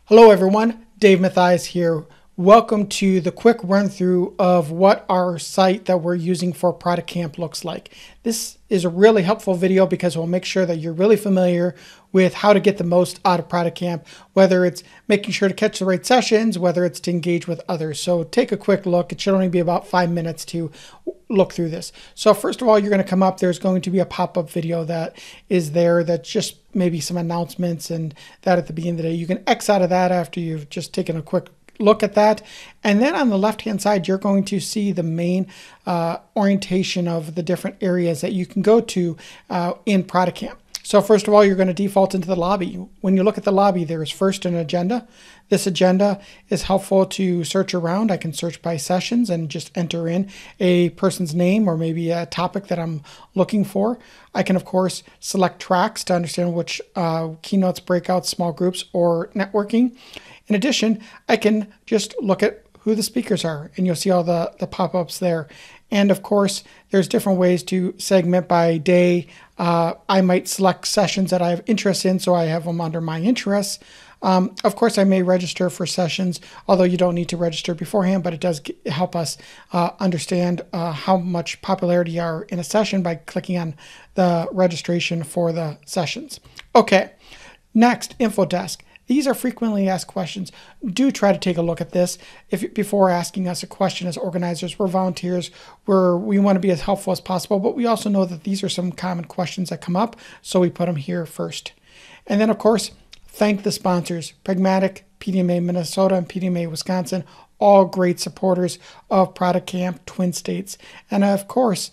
Hello everyone, Dave Mathias here. Welcome to the quick run through of what our site that we're using for ProductCamp looks like. This is a really helpful video because we'll make sure that you're really familiar with how to get the most out of ProductCamp, whether it's making sure to catch the right sessions, whether it's to engage with others. So take a quick look. It should only be about 5 minutes to look through this. So first of all, you're going to come up. There's going to be a pop-up video that is there that's just maybe some announcements and that at the beginning of the day. You can X out of that after you've just taken a quick look at that. And then on the left hand side, you're going to see the main orientation of the different areas that you can go to in ProductCamp. So first of all, you're going to default into the lobby. When you look at the lobby, there is first an agenda. This agenda is helpful to search around. I can search by sessions and just enter in a person's name or maybe a topic that I'm looking for. I can, of course, select tracks to understand which keynotes, breakouts, small groups, or networking. In addition, I can just look at who the speakers are, and you'll see all the pop-ups there. And of course, there's different ways to segment by day. I might select sessions that I have interest in, so I have them under my interests. Of course, I may register for sessions, although you don't need to register beforehand, but it does help us understand how much popularity you are in a session by clicking on the registration for the sessions. Okay, next, info desk. These are frequently asked questions. Do try to take a look at this before asking us a question. As organizers, we're volunteers. We want to be as helpful as possible, but we also know that these are some common questions that come up, so we put them here first. And then, of course, thank the sponsors, Pragmatic, PDMA Minnesota, and PDMA Wisconsin, all great supporters of ProductCamp Twin States. And of course,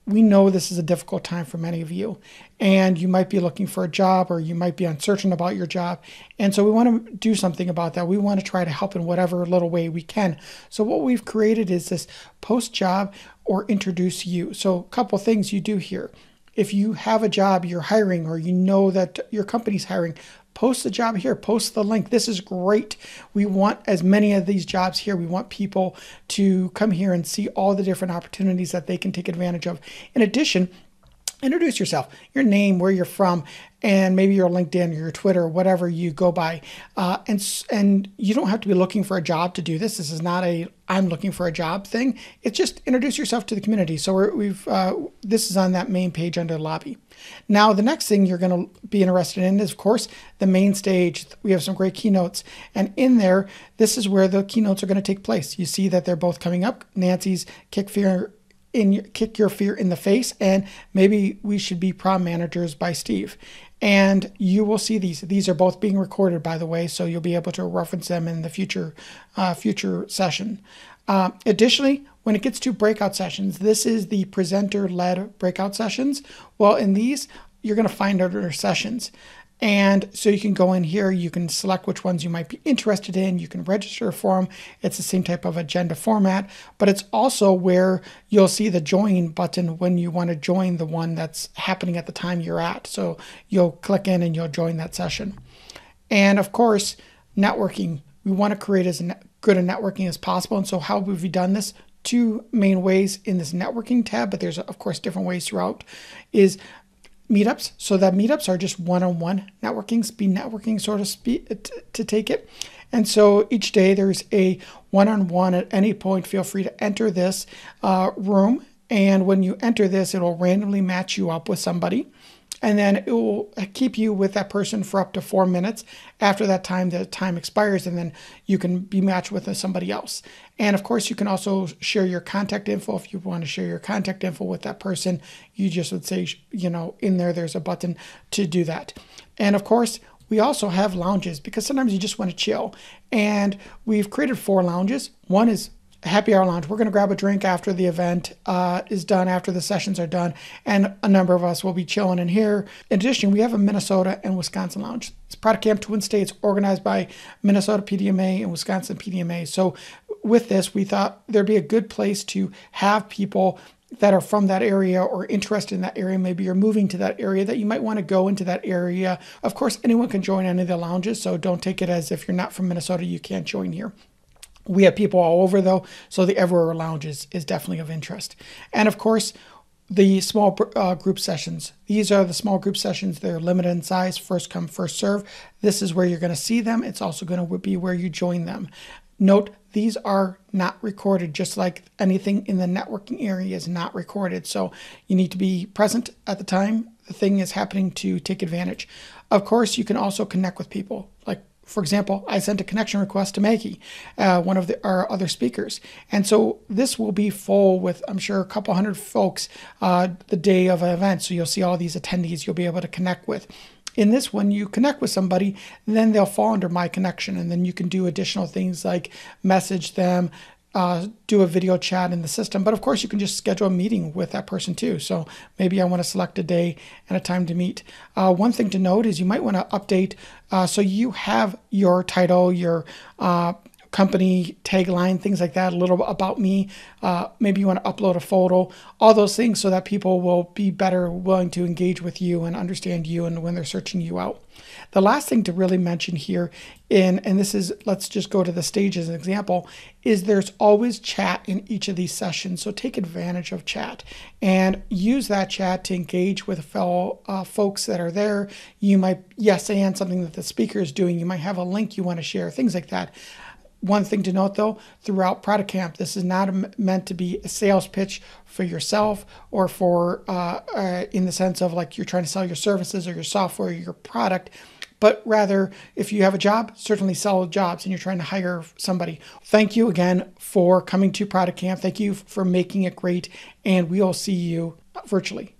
we know this is a difficult time for many of you, and you might be looking for a job or you might be uncertain about your job. And so we want to do something about that. We want to try to help in whatever little way we can. So what we've created is this post job or introduce you. So a couple things you do here. If you have a job, you're hiring, or you know that your company's hiring, post the job here, post the link. This is great. We want as many of these jobs here. We want people to come here and see all the different opportunities that they can take advantage of. In addition, introduce yourself, your name, where you're from, and maybe your LinkedIn or your Twitter, whatever you go by. And you don't have to be looking for a job to do this. This is not a I'm looking for a job thing. It's just introduce yourself to the community. So this is on that main page under lobby. Now, the next thing you're going to be interested in is, of course, the main stage. We have some great keynotes. And in there, this is where the keynotes are going to take place. You see that they're both coming up. Nancy's Kick Your Fear in the Face, and Maybe We Should Be Prom Managers by Steve. And you will see these. These are both being recorded, by the way, so you'll be able to reference them in the future session. Additionally, when it gets to breakout sessions, this is the presenter-led breakout sessions. Well, in these, you're going to find other sessions. And so you can go in here, you can select which ones you might be interested in, you can register for them. It's the same type of agenda format, but it's also where you'll see the join button when you want to join the one that's happening at the time you're at. So you'll click in and you'll join that session. And of course, networking. We want to create as good a networking as possible. And so how have we done this? Two main ways in this networking tab, but there's of course different ways throughout, is meetups. So that meetups are just one-on-one networking, speed networking, so to take it. And so each day there's a one-on-one. At any point, feel free to enter this room. And when you enter this, it'll randomly match you up with somebody. And then it will keep you with that person for up to 4 minutes. After that time, the time expires, and then you can be matched with somebody else. And of course, you can also share your contact info. If you want to share your contact info with that person, you just would say, in there's a button to do that. And of course, we also have lounges because sometimes you just want to chill. And we've created 4 lounges. One is happy hour lounge. We're going to grab a drink after the event is done, after the sessions are done, and a number of us will be chilling in here. In addition, we have a Minnesota and Wisconsin lounge. It's ProductCamp Twin States, organized by Minnesota PDMA and Wisconsin PDMA. So with this, we thought there'd be a good place to have people that are from that area or interested in that area. Maybe you're moving to that area, that you might want to go into that area. Of course, anyone can join any of the lounges, so don't take it as if you're not from Minnesota, you can't join here. We have people all over though, so the Everywhere Lounge is definitely of interest. And of course, the small group sessions. These are the small group sessions. They're limited in size, first come, first serve. This is where you're going to see them. It's also going to be where you join them. Note, these are not recorded, just like anything in the networking area is not recorded. So you need to be present at the time the thing is happening to take advantage. Of course, you can also connect with people. Like, for example, I sent a connection request to Maggie, one of our other speakers. And so this will be full with, I'm sure, a couple hundred folks the day of an event. So you'll see all these attendees you'll be able to connect with. In this one, you connect with somebody, then they'll fall under my connection. And then you can do additional things like message them, do a video chat in the system. But of course, you can just schedule a meeting with that person too. So maybe I want to select a day and a time to meet. One thing to note is you might want to update so you have your title, your company tagline, things like that, a little about me. Maybe you want to upload a photo, all those things so that people will be better willing to engage with you and understand you and when they're searching you out. The last thing to really mention here, and this is, let's just go to the stage as an example, is there's always chat in each of these sessions. So take advantage of chat and use that chat to engage with fellow folks that are there. You might yes and something that the speaker is doing. You might have a link you want to share, things like that. One thing to note though, throughout ProductCamp, this is not meant to be a sales pitch for yourself or for in the sense of like you're trying to sell your services or your software or your product, but rather if you have a job, certainly sell jobs and you're trying to hire somebody. Thank you again for coming to ProductCamp. Thank you for making it great, and we'll see you virtually.